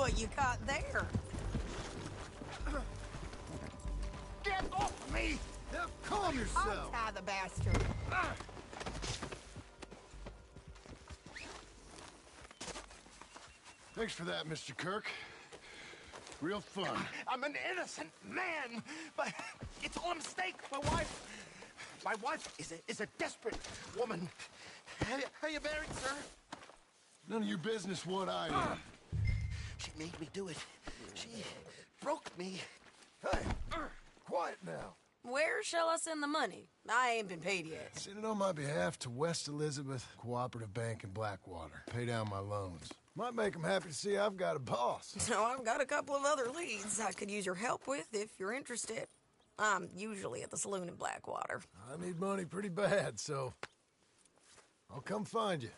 what you got there. Get off me! Now calm yourself! Untie the bastard. Thanks for that, Mr. Kirk. Real fun. I'm an innocent man, but it's all a mistake. My wife is a desperate woman. How you married, sir? None of your business what I am. She made me do it. She broke me. Hey, quiet now. Where shall I send the money? I ain't been paid yet. Send it on my behalf to West Elizabeth Cooperative Bank in Blackwater. Pay down my loans. Might make them happy to see I've got a boss. So I've got a couple of other leads I could use your help with if you're interested. I'm usually at the saloon in Blackwater. I need money pretty bad, so I'll come find you.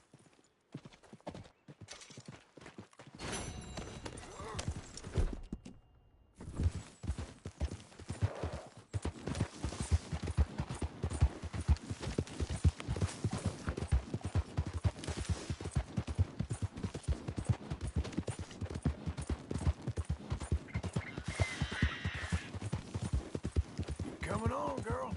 Coming on, girl.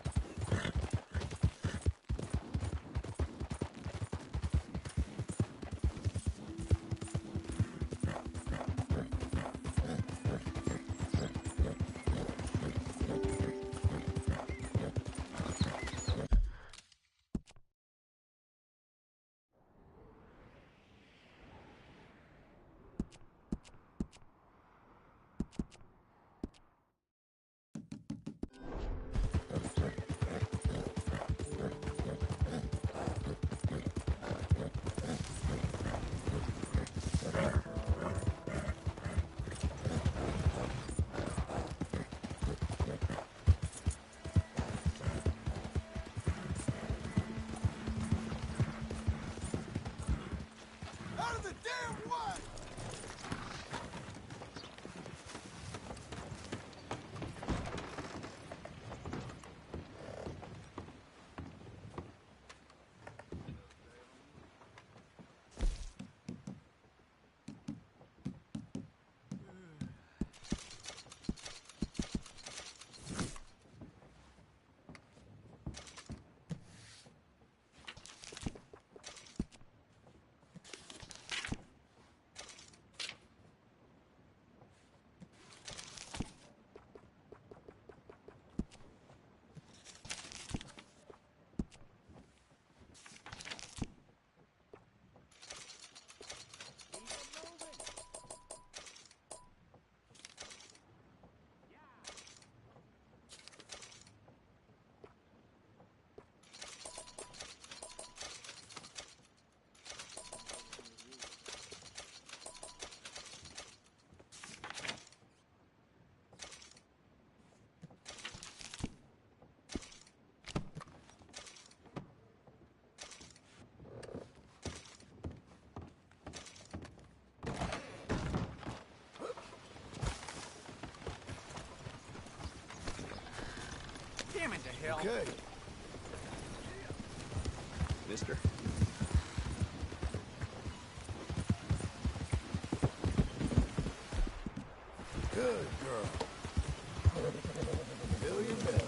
Out of the damn way! Damn it to hell. Okay. Mister. Good girl. Fill your belly.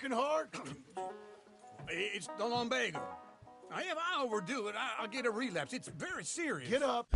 broken heart? It's the lumbago. Now, if I overdo it, I'll get a relapse. It's very serious. Get up.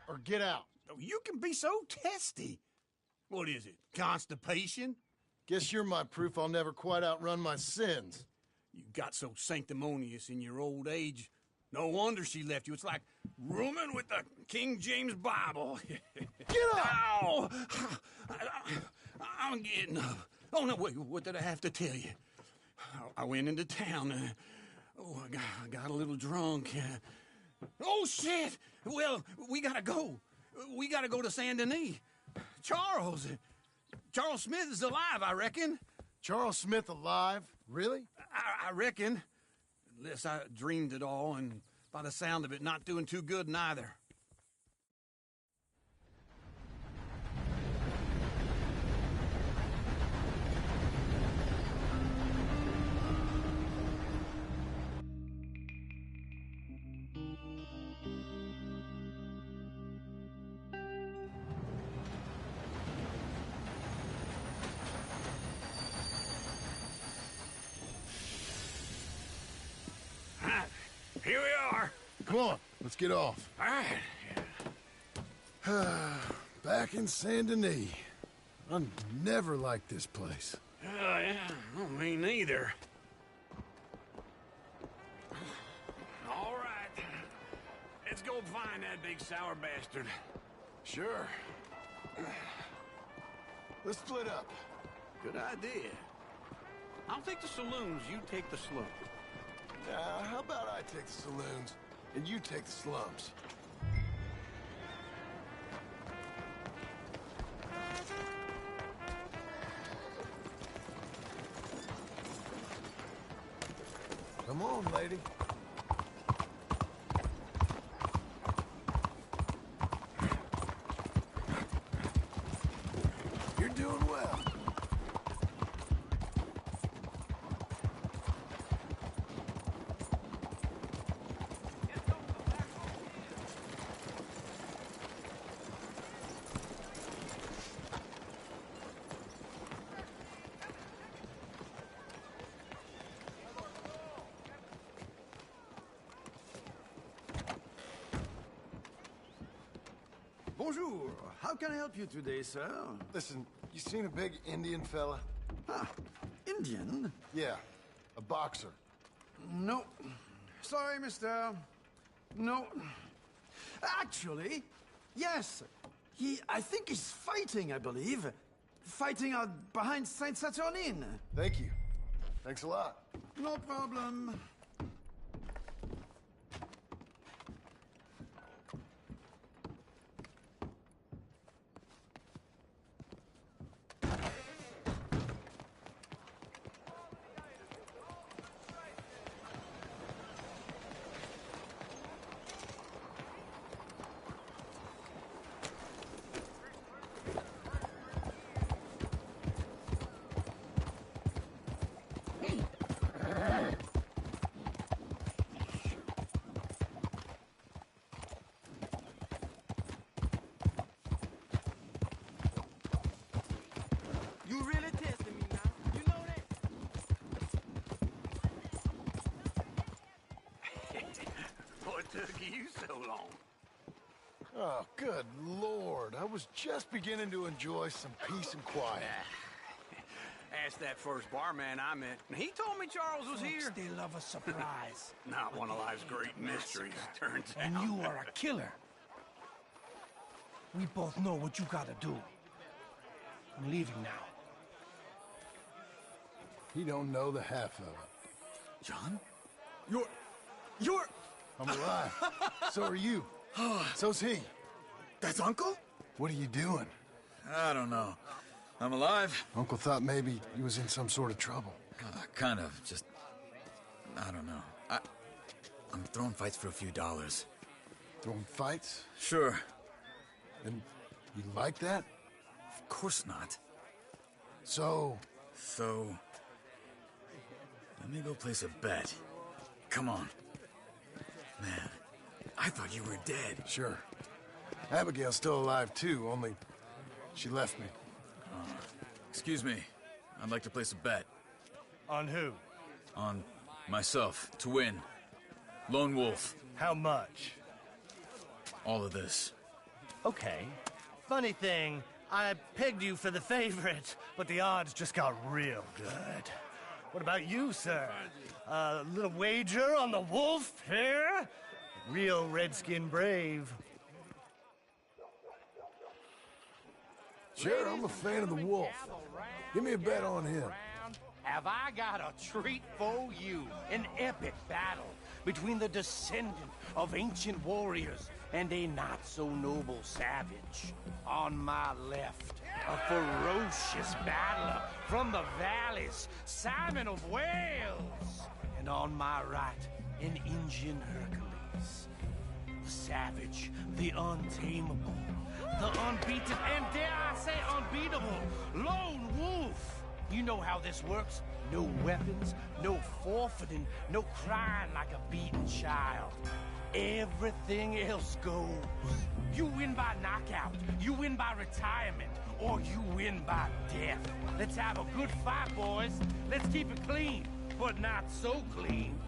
Or get out. Oh, you can be so testy. What is it, constipation? Guess you're my proof I'll never quite outrun my sins. You got so sanctimonious in your old age. No wonder she left you. It's like rooming with the King James Bible. Get up! Ow! I'm getting up. Oh, no, wait, what did I have to tell you? I went into town. I got a little drunk. Oh, shit! Well, we gotta go. We gotta go to Saint Denis. Charles Smith is alive, I reckon. Charles Smith alive? Really? I reckon. Unless I dreamed it all, and by the sound of it, not doing too good neither. Here we are. Come on, let's get off. All right. Back in Saint Denis. I never liked this place. Yeah, no, me neither. All right. Let's go find that big sour bastard. Sure. Let's split up. Good idea. I'll take the saloons, you take the slums. How about I take the saloons, and you take the slums? Come on, lady. You're doing well. Bonjour. How can I help you today, sir? Listen, you seen a big Indian fella? Ah, Indian? Yeah, a boxer. No. Sorry, mister. No. Actually, yes. I think he's fighting, I believe. Fighting out behind Saint Saturnine. Thank you. Thanks a lot. No problem. You really testing me now. You know that? What took you so long? Oh, good Lord. I was just beginning to enjoy some peace and quiet. Asked that first barman I met. He told me Charles was here. They love a surprise. Not one of life's great mysteries, turns out. And you are a killer. We both know what you gotta do. I'm leaving now. He don't know the half of it. John? You're... I'm alive. So are you. So's he. That's Uncle? What are you doing? I don't know. I'm alive. Uncle thought maybe you was in some sort of trouble. Kind of. Just... I don't know. I'm throwing fights for a few dollars. Throwing fights? Sure. And you like that? Of course not. So, let me go place a bet. Come on. Man, I thought you were dead. sure. Abigail's still alive too, only she left me. Excuse me. I'd like to place a bet. On who? On myself, to win. Lone Wolf. How much? All of this. Okay. Funny thing, I pegged you for the favorite, but the odds just got real good. What about you, sir? A little wager on the wolf here? Real redskin brave. Sure, I'm a fan of the wolf. Give me a bet on him. Have I got a treat for you? An epic battle between the descendant of ancient warriors and a not-so-noble savage. On my left, a ferocious battler from the valleys, Simon of Wales. And on my right, an Indian Hercules. The savage, the untamable, the unbeaten, and dare I say unbeatable, Lone Wolf. You know how this works. No weapons, no forfeiting, no crying like a beaten child. Everything else goes. You win by knockout, you win by retirement, or you win by death. Let's have a good fight, boys. Let's keep it clean, but not so clean.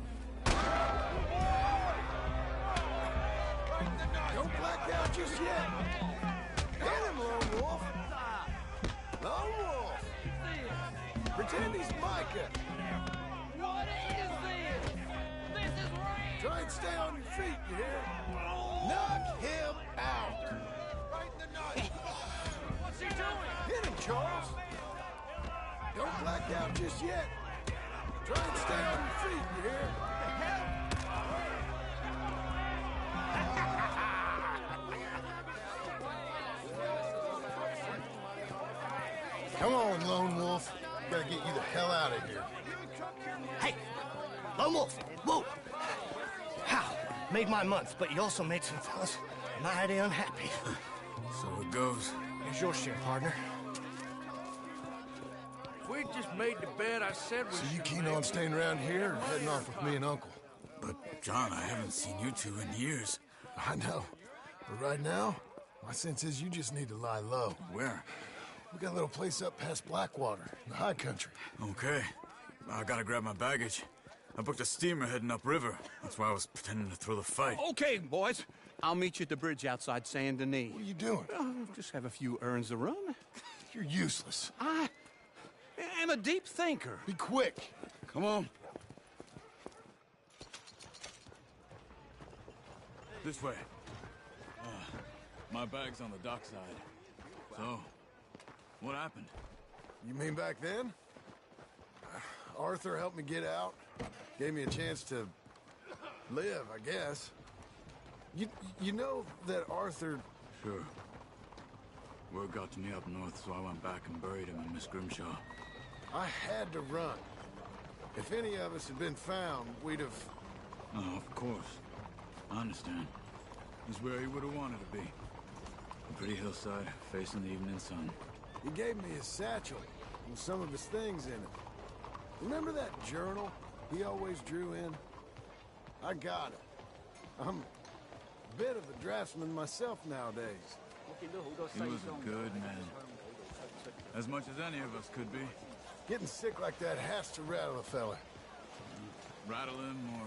Don't black out just yet. Get him, Lone Wolf. Lone Wolf. Pretend he's Micah. What is this? This is rain! Try and stay on your feet, you hear? Knock him out. Right in the nut. What's he doing? Hit him, Charles. Don't black out just yet. Try and stay on your feet, you hear? Come on, Lone Wolf. Gotta get you the hell out of here. Hey! Lone Wolf! Whoa! How? Made my month, but you also made some fellas mighty unhappy. So it goes. Here's your share, partner. We just made the bed I said we So you keen on staying around here or heading off with me and Uncle? But, John, I haven't seen you two in years. I know. But right now, my sense is you just need to lie low. Where? We got a little place up past Blackwater, in the high country. Okay. I gotta grab my baggage. I booked a steamer heading upriver. That's why I was pretending to throw the fight. Okay, boys. I'll meet you at the bridge outside Saint Denis. What are you doing? Just have a few errands to run. You're useless. I am a deep thinker. Be quick. Come on. This way. My bag's on the dockside. So, what happened? You mean back then? Arthur helped me get out. Gave me a chance to live, I guess. You know that Arthur... Sure. Word got to me up north, so I went back and buried him in Miss Grimshaw. I had to run. If any of us had been found, we'd have... Oh, of course. I understand. He's where he would have wanted to be. A pretty hillside, facing the evening sun. He gave me his satchel and some of his things in it. Remember that journal he always drew in? I got it. I'm a bit of a draftsman myself nowadays. He was a good man. As much as any of us could be. Getting sick like that has to rattle a fella. Rattle him or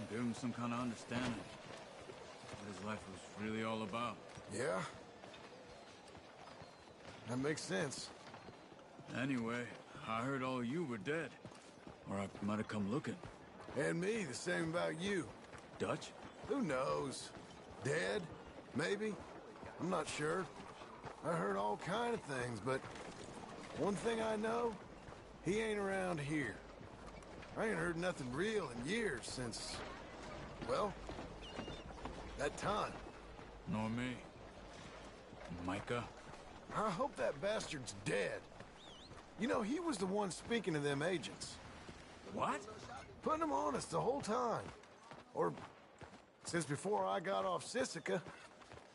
give him some kind of understanding. What his life was really all about. Yeah? That makes sense. Anyway, I heard all you were dead. Or I might have come looking. And me, the same about you. Dutch? Who knows? Dead? Maybe? I'm not sure. I heard all kind of things, but one thing I know, he ain't around here. I ain't heard nothing real in years since, well, that time. Nor me. Micah? I hope that bastard's dead. You know, he was the one speaking to them agents. What? Putting them on us the whole time. Or since before I got off Sisika.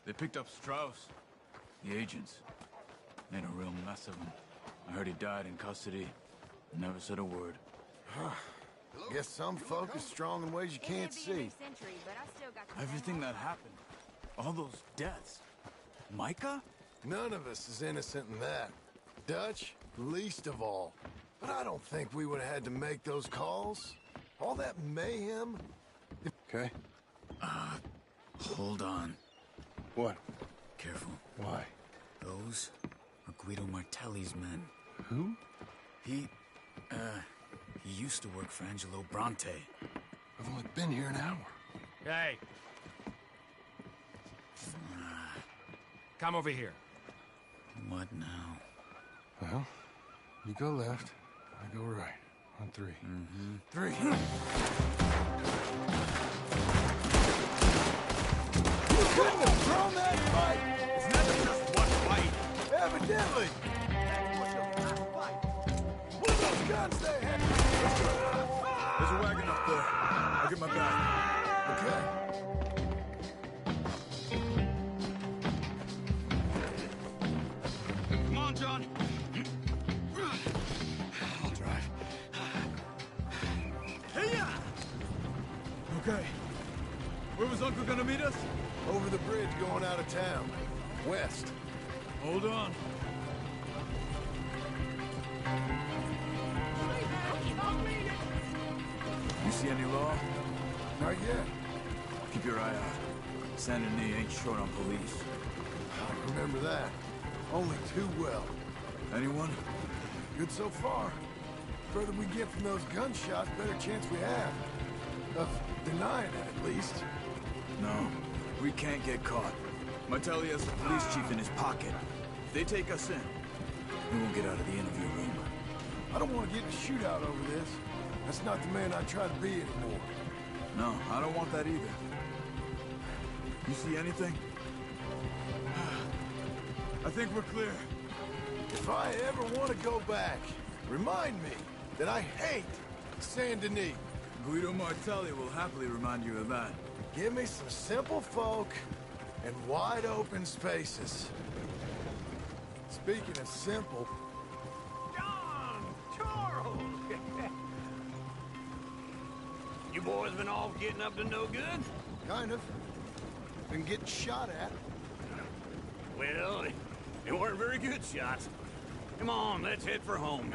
They picked up Strauss. The agents. Made a real mess of him. I heard he died in custody. Never said a word. Guess some folk is strong in ways you can't see. Everything that happened. All those deaths. Micah? None of us is innocent in that. Dutch, least of all. But I don't think we would have had to make those calls. All that mayhem. Okay. Hold on. What? Careful. Why? Those are Guido Martelli's men. Who? He used to work for Angelo Bronte. I've only been here an hour. Hey. Come over here. What now? Well, you go left, I go right. On three. Mm-hmm. 3. You couldn't have thrown that fight! It's never just one fight. Evidently! What are those guns they had? There's a wagon up there. I'll get my bag. Okay. Come on, John. I'll drive. Hey-ya! Okay. Where was Uncle gonna meet us? Over the bridge going out of town. West. Hold on. You see any law? Not yet. Keep your eye out. Saint Denis ain't short on police. I remember that. Only too well. Anyone? Good so far. Further we get from those gunshots, better chance we have. Of denying it, at least. No. We can't get caught. Martelli has the police chief in his pocket. If they take us in, we won't get out of the interview room. I don't want to get in a shootout over this. That's not the man I try to be anymore. No, I don't want that either. You see anything? I think we're clear. If I ever want to go back, remind me that I hate Saint Denis. Guido Martelli will happily remind you of that. Give me some simple folk and wide open spaces. Speaking of simple, John! Charles! You boys been all getting up to no good? kind of. Been getting shot at. Well, they weren't very good shots. Come on, let's head for home.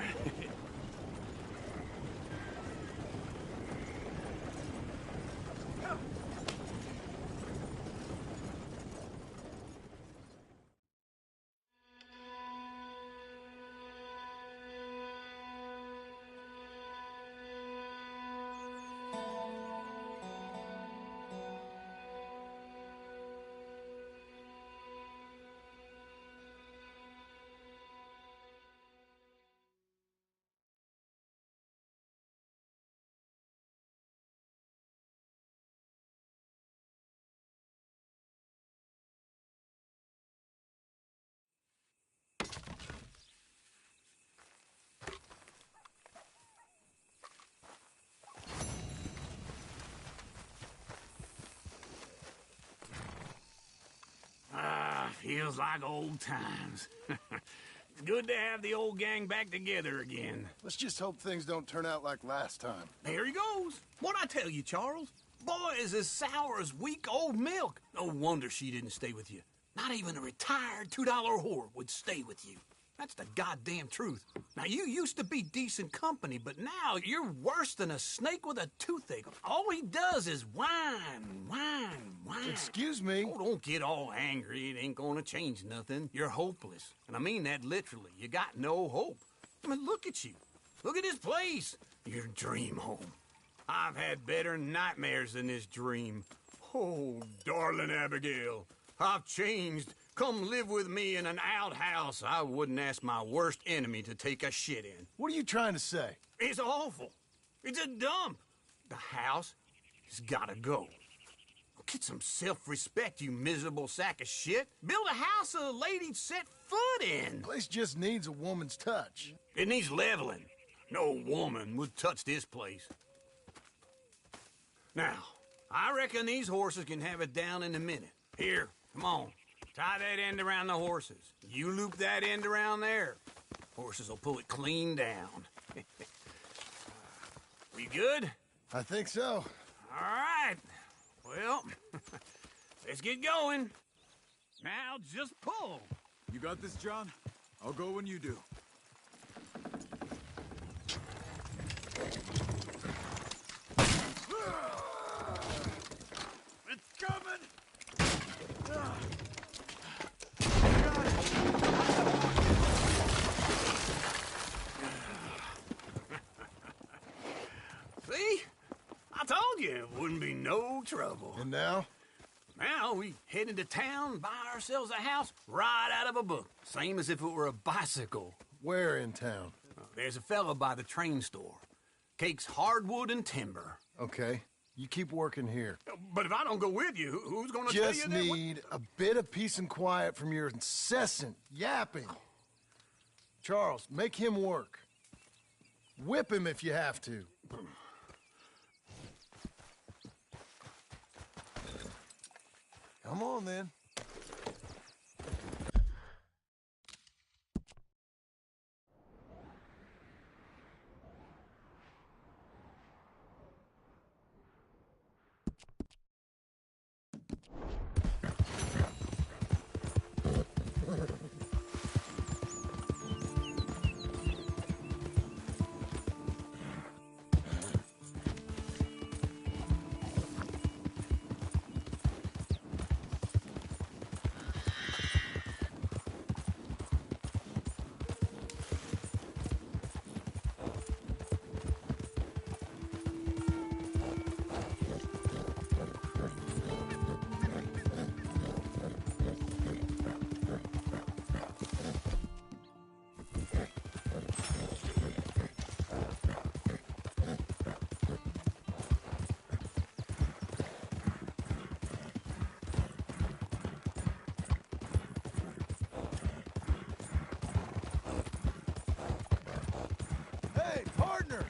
Feels like old times. It's good to have the old gang back together again. Let's just hope things don't turn out like last time. There he goes. What'd I tell you, Charles? Boy is as sour as week-old milk. No wonder she didn't stay with you. Not even a retired $2 whore would stay with you. That's the goddamn truth. Now, you used to be decent company, but now you're worse than a snake with a toothache. All he does is whine, whine, whine. Excuse me? Oh, don't get all angry. It ain't gonna change nothing. You're hopeless. And I mean that literally. You got no hope. I mean, look at you. Look at this place. Your dream home. I've had better nightmares than this dream. Oh, darling Abigail, I've changed. Come live with me in an outhouse I wouldn't ask my worst enemy to take a shit in. What are you trying to say? It's awful. It's a dump. The house has gotta go. Get some self-respect, you miserable sack of shit. Build a house a lady'd set foot in. Place just needs a woman's touch. It needs leveling. No woman would touch this place. Now, I reckon these horses can have it down in a minute. Here, come on. Tie that end around the horses. You loop that end around there. Horses will pull it clean down. We good? I think so. All right. Well, let's get going. Now just pull. You got this, John? I'll go when you do. It's coming! See? I told you it wouldn't be no trouble. And now? Now we head into town, buy ourselves a house right out of a book. Same as if it were a bicycle. Where in town? There's a fella by the train store. Cakes hardwood and timber. Okay. You keep working here. But if I don't go with you, who's gonna tell you Just that? need a bit of peace and quiet from your incessant yapping. Charles, make him work. Whip him if you have to. Come on, then. Hey, partner!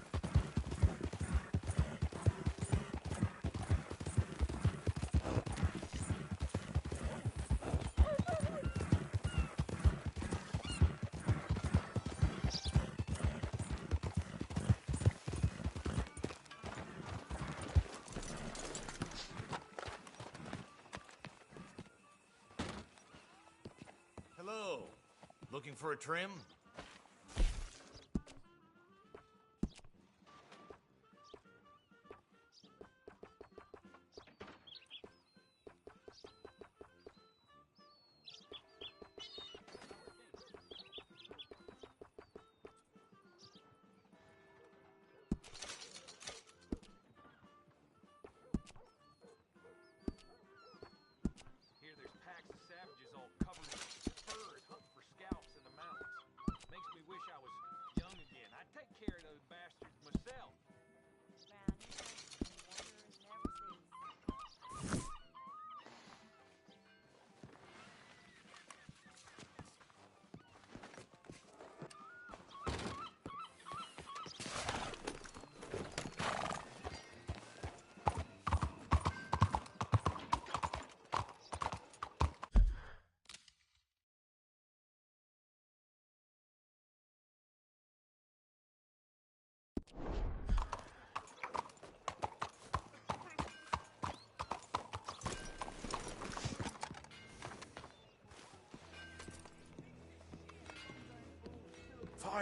Hello. Looking for a trim? Here there's packs of savages all covered in furs hunting for scalps in the mountains.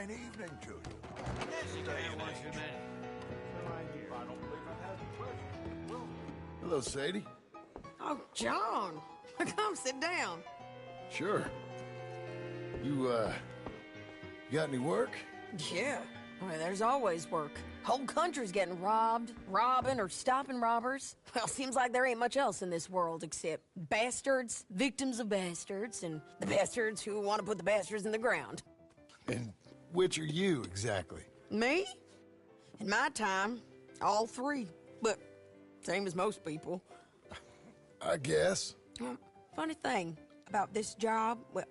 fine evening to you. Hello, Sadie. Oh, John. Come sit down. Sure. You got any work? Yeah. Well, there's always work. Whole country's getting robbed, robbing, or stopping robbers. Well, seems like there ain't much else in this world except bastards, victims of bastards, and the bastards who want to put the bastards in the ground. And which are you, exactly? Me? In my time, all three. But same as most people. I guess. Funny thing about this job, well,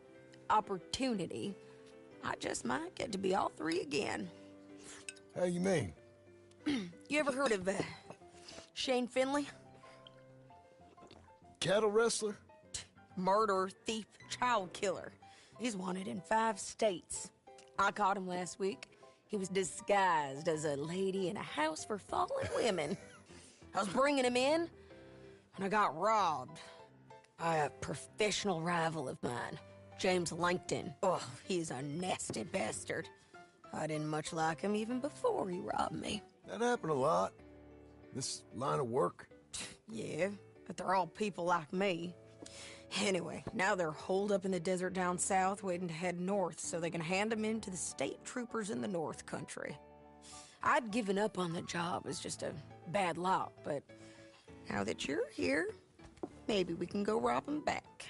opportunity, I just might get to be all three again. How you mean? You ever heard of Shane Finley? Cattle wrestler? Murderer, thief, child killer. He's wanted in 5 states. I caught him last week. He was disguised as a lady in a house for fallen women. I was bringing him in, and I got robbed by a professional rival of mine, James Langton. Oh, he's a nasty bastard. I didn't much like him even before he robbed me. That happened a lot. This line of work. Yeah, but they're all people like me. Anyway, now they're holed up in the desert down south, waiting to head north so they can hand them in to the state troopers in the north country. I'd given up on the job as just a bad lot, but now that you're here, maybe we can go rob them back.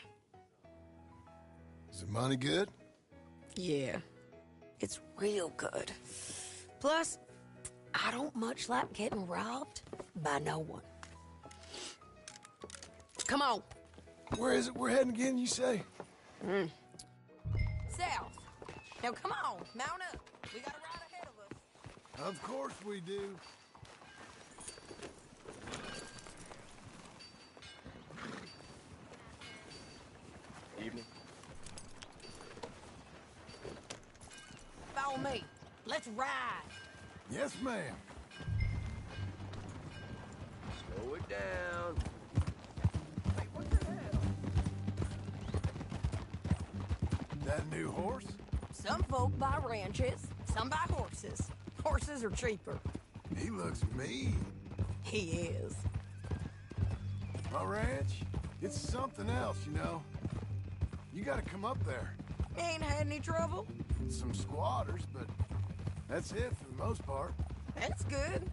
Is the money good? Yeah, it's real good. Plus, I don't much like getting robbed by no one. Come on. Where is it we're heading again, you say? South. Now come on, mount up. We got a ride ahead of us. Of course we do. Evening. Follow me. Let's ride. Yes, ma'am. Slow it down. Wait, what the hell? That new horse? Some folk buy ranches, some buy horses. Horses are cheaper. He looks mean. He is. My ranch, it's something else, you know. You gotta come up there. Ain't had any trouble? Some squatters, but that's it for the most part. That's good.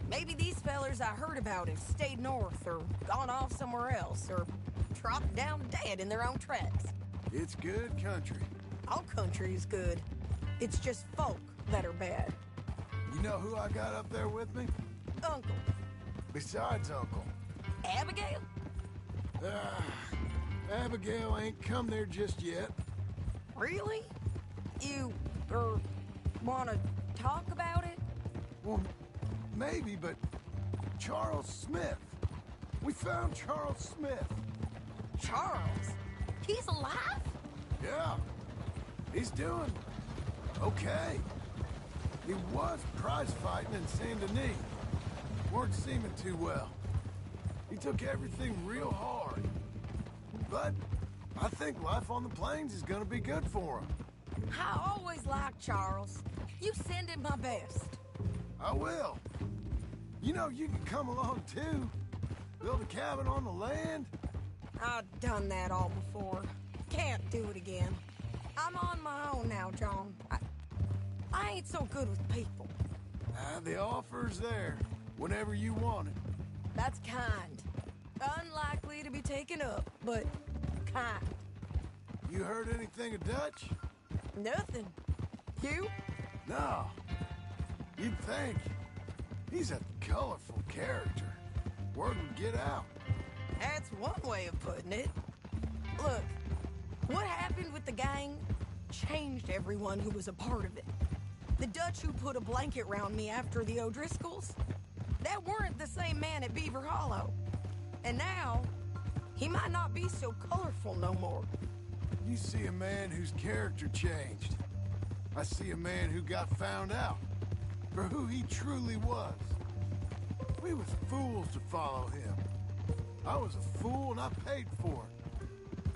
Maybe these fellers I heard about have stayed north or gone off somewhere else or dropped down dead in their own tracks. It's good country. All country is good. It's just folk that are bad. You know who I got up there with me? Uncle. Besides Uncle. Abigail? Abigail ain't come there just yet. Really? You, wanna talk about it? Well, maybe, but Charles Smith. We found Charles Smith. Charles? He's alive? Yeah. He's doing okay. He was prize fighting in Saint Denis. Weren't seeming too well. He took everything real hard. But I think life on the plains is gonna be good for him. I always liked Charles. You send him my best. I will. You know, you can come along too. Build a cabin on the land. I've done that all before. Can't do it again. I'm on my own now, John. I ain't so good with people. The offer's there whenever you want it. That's kind. Unlikely to be taken up, but kind. You heard anything of Dutch? Nothing. You? No. You'd think. He's a colorful character. Word would get out. That's one way of putting it. Look, what happened with the gang changed everyone who was a part of it. The Dutch who put a blanket round me after the O'Driscolls, that weren't the same man at Beaver Hollow. And now, he might not be so colorful no more. You see a man whose character changed. I see a man who got found out for who he truly was. We was fools to follow him. I was a fool and I paid for it.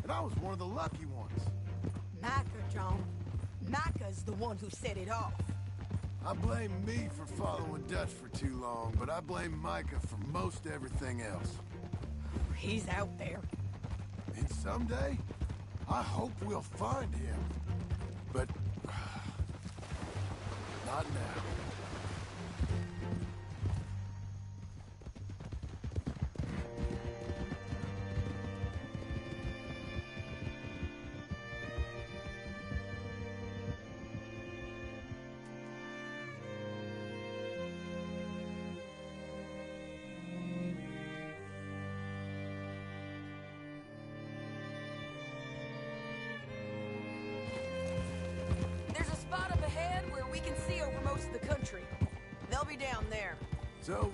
And I was one of the lucky ones. Micah, John. Micah's the one who set it off. I blame me for following Dutch for too long, but I blame Micah for most everything else. He's out there. And someday, I hope we'll find him. But... not now. There's a spot up ahead where we can see over most of the country. They'll be down there. So,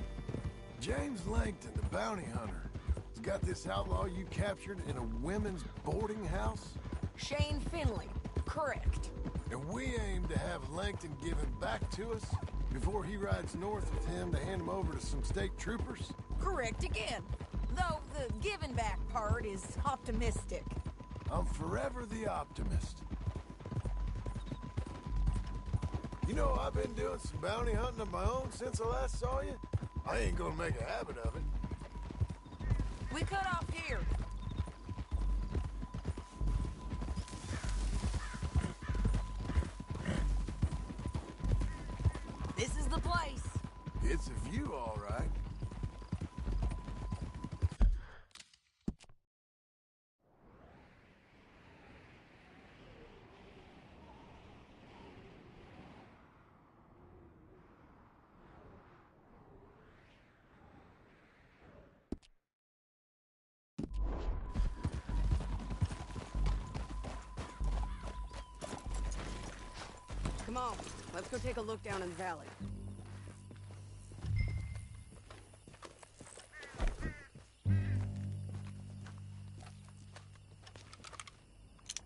James Langton, the bounty hunter, has got this outlaw you captured in a women's boarding house? Shane Finley. Correct. And we aim to have Langton give him back to us before he rides north with him to hand him over to some state troopers? Correct again. Though the giving back part is optimistic. I'm forever the optimist. You know, I've been doing some bounty hunting of my own since I last saw you. I ain't gonna make a habit of it. We cut off here. This is the place. It's a view, all right. Come on, let's go take a look down in the valley.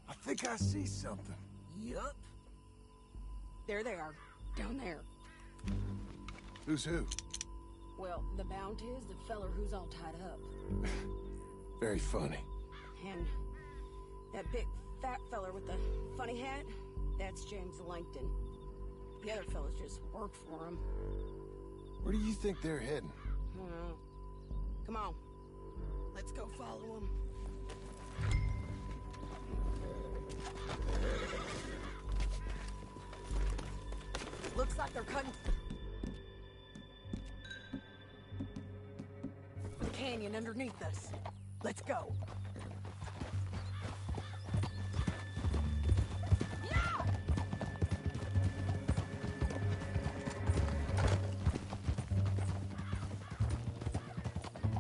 I think I see something. Yup. There they are, down there. Who's who? Well, the Bounty is the feller who's all tied up. Very funny. And that big fat feller with the funny hat, that's James Langton. The other fellas just work for him. Where do you think they're heading? I don't know. Come on. Let's go follow them. Looks like they're cutting the canyon underneath us. Let's go.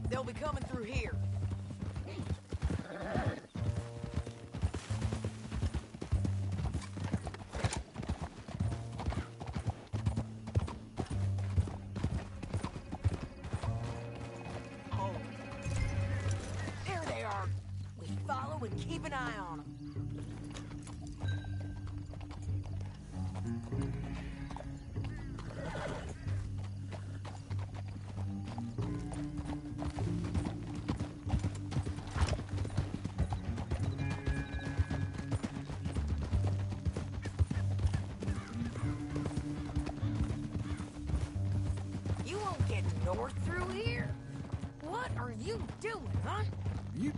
They'll be coming through here. Oh. There they are. We follow and keep an eye on them. You won't get north through here. What are you doing, huh? You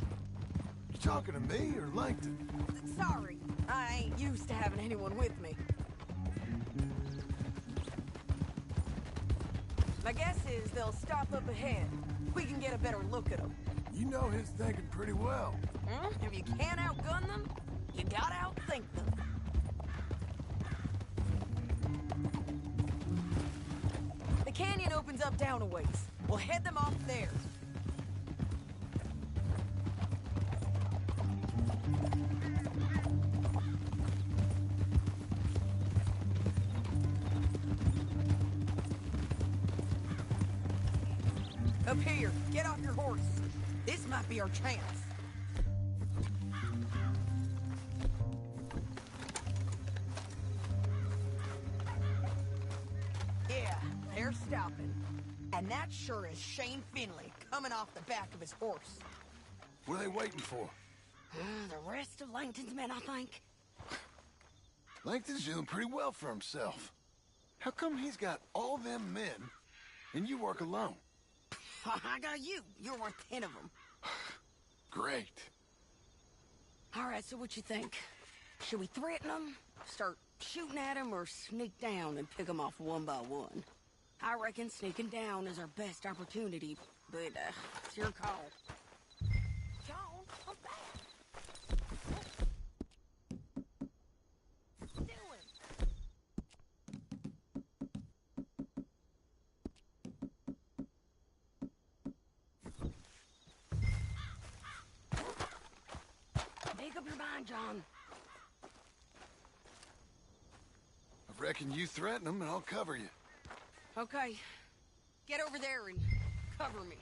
talking to me or Langton? Sorry, I ain't used to having anyone with me. My guess is they'll stop up ahead. We can get a better look at them. You know his thinking pretty well. If you can't outgun them, you gotta outthink them. The canyon opens up down a ways. We'll head them off there. Up here, get off your horse. This might be our chance. Yeah, they're stopping. And that sure is Shane Finley coming off the back of his horse. What are they waiting for? The rest of Langton's men, I think. Langton's doing pretty well for himself. How come he's got all them men, and you work alone? I got you. You're worth 10 of them. Great. All right, so what you think? Should we threaten them, start shooting at them, or sneak down and pick them off one by one? I reckon sneaking down is our best opportunity, but it's your call. John, come back. What you doing? Make up your mind, John. I reckon you threaten them and I'll cover you. Okay. Get over there and cover me.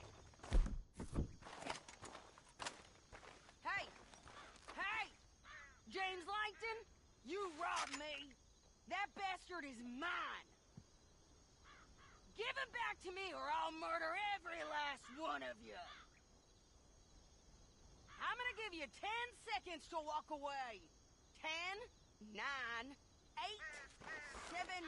Hey! Hey! James Langton, you robbed me. That bastard is mine. Give him back to me or I'll murder every last one of you. I'm gonna give you 10 seconds to walk away. 10, 9, 8, 7...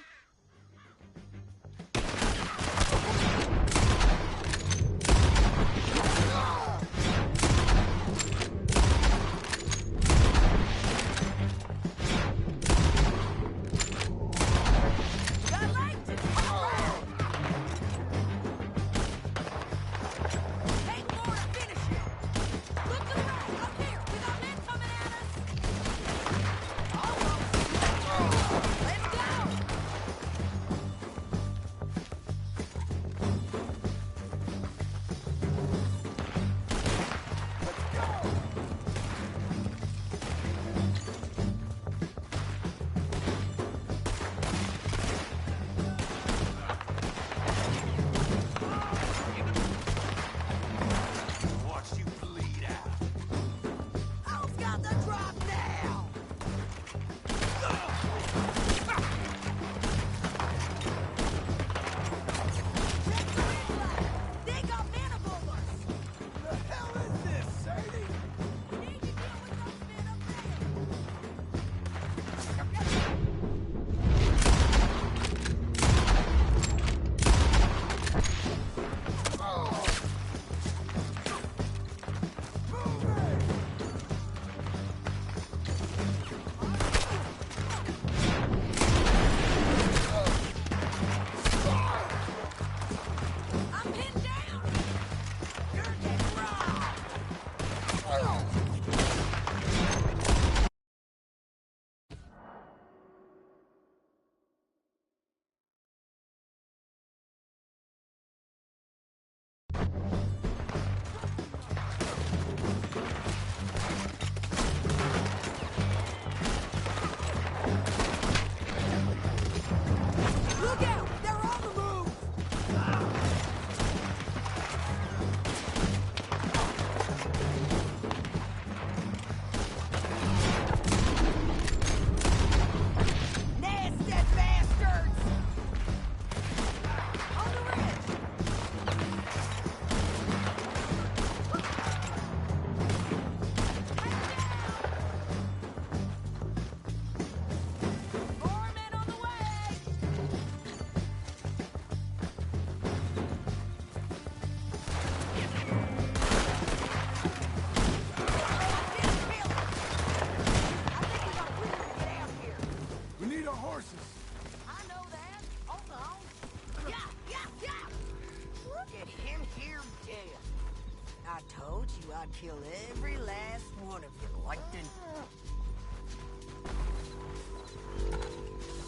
I'd kill every last one of you, Langton.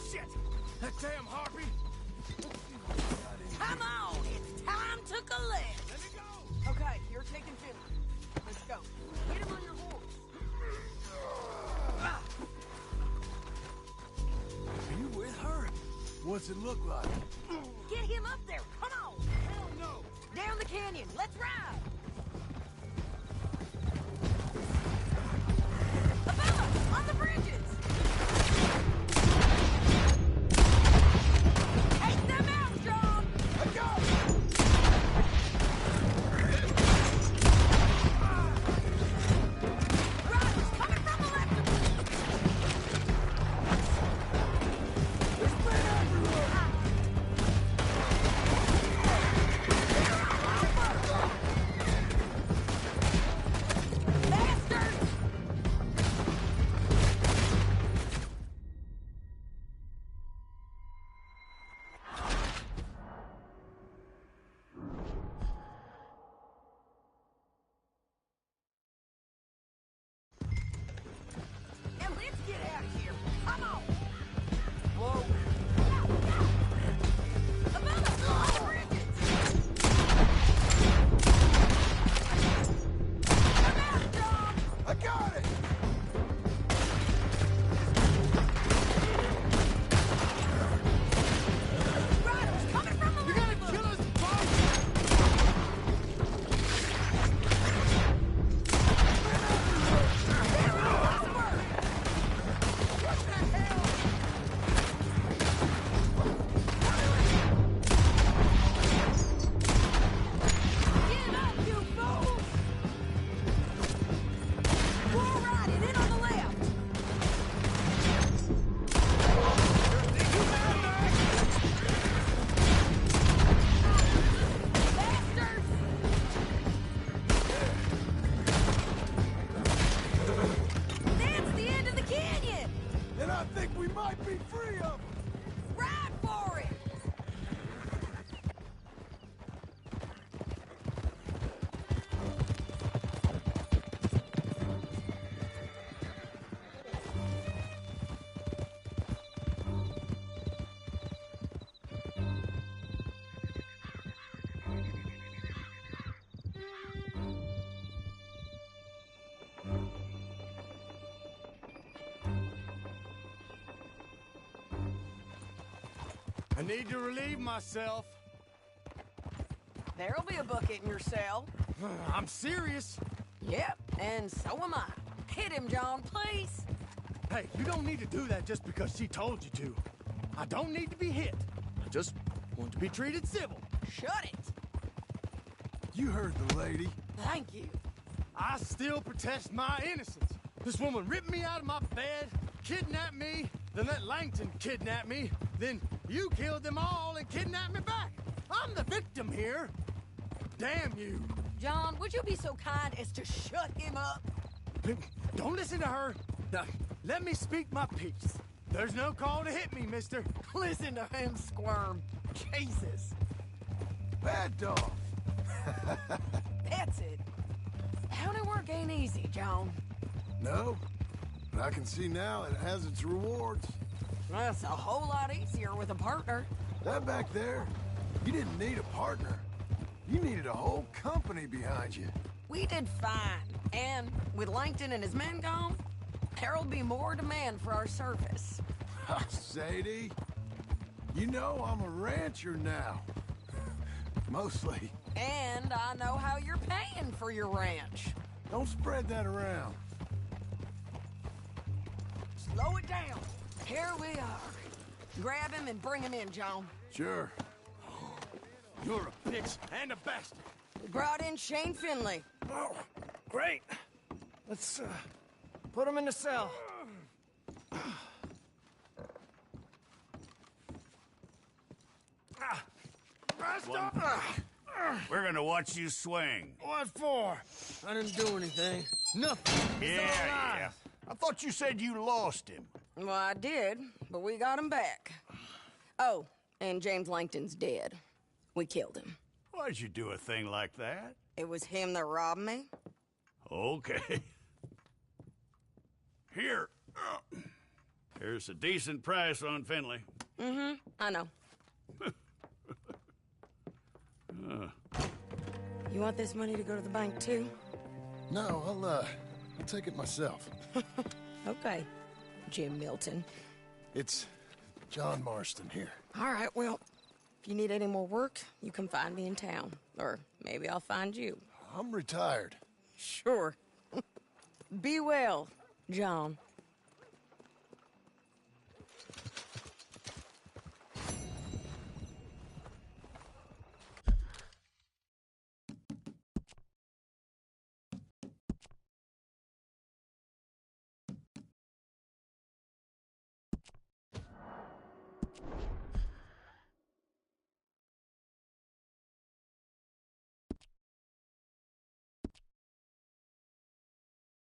Shit! That damn harpy! Come on, it's time to collect. Let me go! Okay, you're taking Finley. Let's go. Hit him on your horse. Are you with her? What's it look like? Get him up there, come on. Hell no! Down the canyon, let's ride. Abella, on the bridges. Take them out, John. Let go! Riders coming from the left. be free of them! Ride for it! I need to relieve myself. There'll be a bucket in your cell. I'm serious. Yep, and so am I. Hit him, John, please. Hey, you don't need to do that just because she told you to. I don't need to be hit. I just want to be treated civil. Shut it. You heard the lady. Thank you. I still protest my innocence. This woman ripped me out of my bed, kidnapped me, then let Langton kidnap me, then you killed them all and kidnapped me back. I'm the victim here. Damn you. John, would you be so kind as to shut him up? Don't listen to her. Now, let me speak my piece. There's no call to hit me, mister. Listen to him squirm. Jesus. Bad dog. That's it. County work ain't easy, John. No, but I can see now it has its rewards. That's a whole lot easier with a partner. That back there, you didn't need a partner. You needed a whole company behind you. We did fine. And with Langton and his men gone, there'll be more demand for our service. Sadie, you know I'm a rancher now. Mostly. And I know how you're paying for your ranch. Don't spread that around. Slow it down. Here we are. Grab him and bring him in, John. Sure. You're a bitch and a bastard. We brought in Shane Finley. Oh, great. Let's, put him in the cell. We're gonna watch you swing. What for? I didn't do anything. Nothing. He's all alive. I thought you said you lost him. Well, I did, but we got him back. Oh, and James Langton's dead. We killed him. Why'd you do a thing like that? It was him that robbed me. Okay. Here. Here's a decent price on Finley. Mm-hmm, I know. You want this money to go to the bank, too? No, I'll take it myself. Okay, Jim Milton. It's John Marston here. All right, well, if you need any more work, you can find me in town. Or maybe I'll find you. I'm retired. Sure. Be well, John.